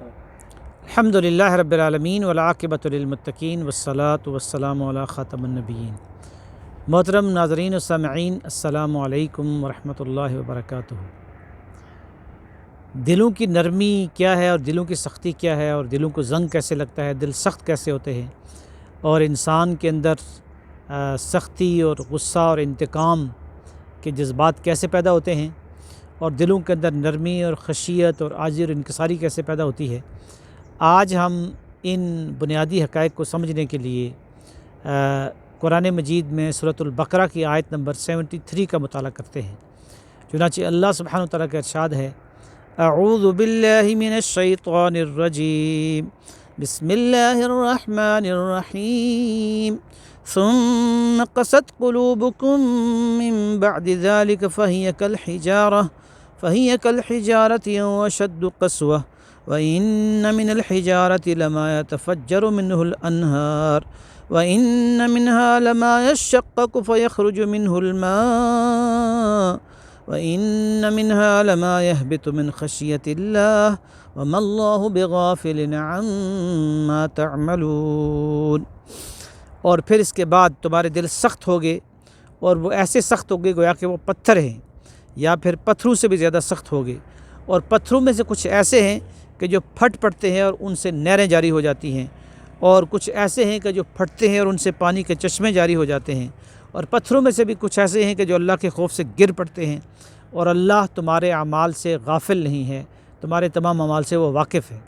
الحمدللہ رب العالمین والعاقبۃ للمتقین والصلاۃ والسلام علی خاتم النبیین۔ محترم ناظرین و سامعین، السلام علیکم ورحمۃ اللہ وبرکاتہ۔ دلوں کی نرمی کیا ہے اور دلوں کی سختی کیا ہے، اور دلوں کو زنگ کیسے لگتا ہے، دل سخت کیسے ہوتے ہیں، اور انسان کے اندر سختی اور غصہ اور انتقام کے جذبات کیسے پیدا ہوتے ہیں، اور دلوں کے اندر نرمی اور خشیت اور عاجزی اور انکساری کیسے پیدا ہوتی ہے۔ آج ہم ان بنیادی حقائق کو سمجھنے کے لیے قرآن مجید میں سورۃ البقرہ کی آیت نمبر 73 کا مطالعہ کرتے ہیں۔ چنانچہ اللہ سبحانہ وتعالیٰ کا ارشاد ہے: اعوذ باللہ من الشیطان الرجیم، بسم اللہ الرحمن الرحیم، ثم قست قلوبکم من بعد ذلك فہی کالحجارۃ واشد قسوہ وَإِنَّ مِنَ الْحِجَارَةِ لَمَا يَتَفَجَّرُ مِنْهُ الْأَنْهَارُ وَإِنَّ مِنْهَا لَمَا يَشَّقَّقُ فَيَخْرُجُ مِنْهُ الْمَاءُ وَإِنَّ مِنْهَا لَمَا يَهْبِطُ مِنْ خَشْيَةِ اللَّهِ وَمَا اللَّهُ بِغَافِلٍ عَمَّا تَعْمَلُونَ۔ اور پھر اس کے بعد تمہارے دل سخت ہوگے، اور وہ ایسے سخت ہوگے گویا کہ وہ پتھر ہیں، یا پھر پتھروں سے بھی زیادہ سخت ہوگے، اور پتھروں میں سے کچھ ایسے ہیں کہ جو پھٹ پڑتے ہیں اور ان سے نہریں جاری ہو جاتی ہیں، اور کچھ ایسے ہیں کہ جو پھٹتے ہیں اور ان سے پانی کے چشمے جاری ہو جاتے ہیں، اور پتھروں میں سے بھی کچھ ایسے ہیں کہ جو اللہ کے خوف سے گر پڑتے ہیں، اور اللہ تمہارے اعمال سے غافل نہیں ہے، تمہارے تمام اعمال سے وہ واقف ہے۔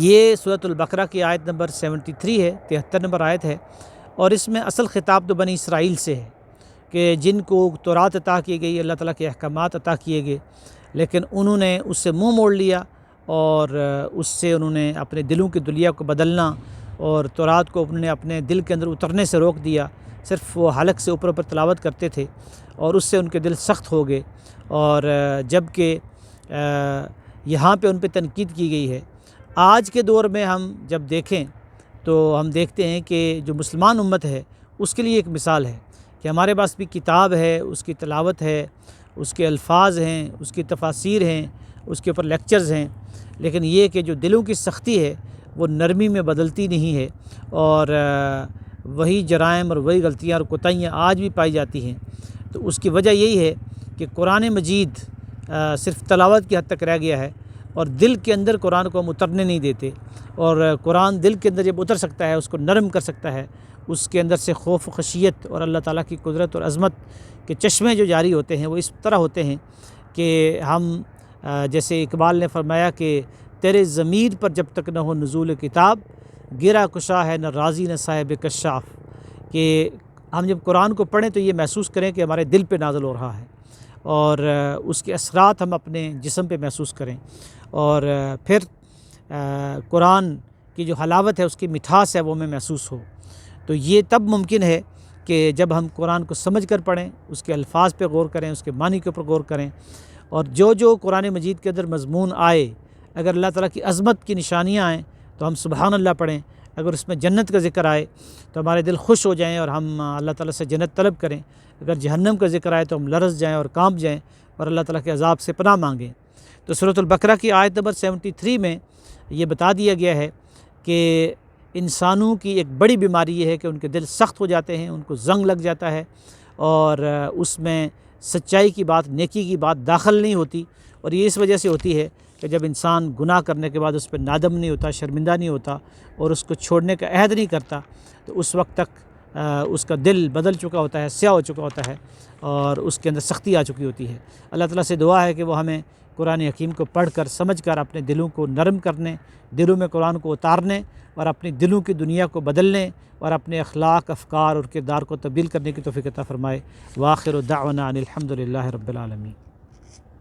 یہ سورۃ البقرہ کی آیت نمبر 73 ہے، 73 نمبر آیت ہے، اور اس میں اصل خطاب تو بنی اسرائیل سے ہے کہ جن کو تورات عطا کی گئی، اللہ تعالیٰ کے احکامات عطا کیے گئے، لیکن انہوں نے اس سے منہ موڑ لیا، اور اس سے انہوں نے اپنے دلوں کی دلیا کو بدلنا اور تورات کو انہوں نے اپنے دل کے اندر اترنے سے روک دیا۔ صرف وہ حلق سے اوپر اوپر تلاوت کرتے تھے، اور اس سے ان کے دل سخت ہو گئے، اور جب کہ یہاں پہ ان پہ تنقید کی گئی ہے۔ آج کے دور میں ہم جب دیکھیں تو ہم دیکھتے ہیں کہ جو مسلمان امت ہے اس کے لیے ایک مثال ہے کہ ہمارے پاس بھی کتاب ہے، اس کی تلاوت ہے، اس کے الفاظ ہیں، اس کی تفاسیر ہیں، اس کے اوپر لیکچرز ہیں، لیکن یہ کہ جو دلوں کی سختی ہے وہ نرمی میں بدلتی نہیں ہے، اور وہی جرائم اور وہی غلطیاں اور کوتاہیاں آج بھی پائی جاتی ہیں۔ تو اس کی وجہ یہی ہے کہ قرآن مجید صرف تلاوت کی حد تک رہ گیا ہے، اور دل کے اندر قرآن کو ہم اترنے نہیں دیتے، اور قرآن دل کے اندر جب اتر سکتا ہے، اس کو نرم کر سکتا ہے، اس کے اندر سے خوف و خشیت اور اللہ تعالیٰ کی قدرت اور عظمت کے چشمے جو جاری ہوتے ہیں وہ اس طرح ہوتے ہیں کہ ہم جیسے اقبال نے فرمایا کہ تیرے ضمیر پر جب تک نہ ہو نزول کتاب، گرا کشا ہے نہ راضی نہ صاحب کشاف، کہ ہم جب قرآن کو پڑھیں تو یہ محسوس کریں کہ ہمارے دل پہ نازل ہو رہا ہے، اور اس کے اثرات ہم اپنے جسم پہ محسوس کریں، اور پھر قرآن کی جو حلاوت ہے، اس کی مٹھاس ہے، وہ ہمیں محسوس ہو۔ تو یہ تب ممکن ہے کہ جب ہم قرآن کو سمجھ کر پڑھیں، اس کے الفاظ پہ غور کریں، اس کے معنی کے اوپر غور کریں، اور جو قرآن مجید کے اندر مضمون آئے، اگر اللہ تعالیٰ کی عظمت کی نشانیاں آئیں تو ہم سبحان اللہ پڑھیں، اگر اس میں جنت کا ذکر آئے تو ہمارے دل خوش ہو جائیں اور ہم اللہ تعالیٰ سے جنت طلب کریں، اگر جہنم کا ذکر آئے تو ہم لرز جائیں اور کانپ جائیں اور اللہ تعالیٰ کے عذاب سے پناہ مانگیں۔ تو سورۃ البقرہ کی آیت نمبر 73 میں یہ بتا دیا گیا ہے کہ انسانوں کی ایک بڑی بیماری یہ ہے کہ ان کے دل سخت ہو جاتے ہیں، ان کو زنگ لگ جاتا ہے، اور اس میں سچائی کی بات، نیکی کی بات داخل نہیں ہوتی، اور یہ اس وجہ سے ہوتی ہے کہ جب انسان گناہ کرنے کے بعد اس پہ نادم نہیں ہوتا، شرمندہ نہیں ہوتا، اور اس کو چھوڑنے کا عہد نہیں کرتا، تو اس وقت تک اس کا دل بدل چکا ہوتا ہے، سیاہ ہو چکا ہوتا ہے، اور اس کے اندر سختی آ چکی ہوتی ہے۔ اللہ تعالیٰ سے دعا ہے کہ وہ ہمیں قرآن حکیم کو پڑھ کر سمجھ کر اپنے دلوں کو نرم کرنے، دلوں میں قرآن کو اتارنے، اور اپنی دلوں کی دنیا کو بدلنے، اور اپنے اخلاق، افکار اور کردار کو تبدیل کرنے کی توفیق عطا فرمائے۔ وآخر دعوانا ان الحمد للہ رب العالمین۔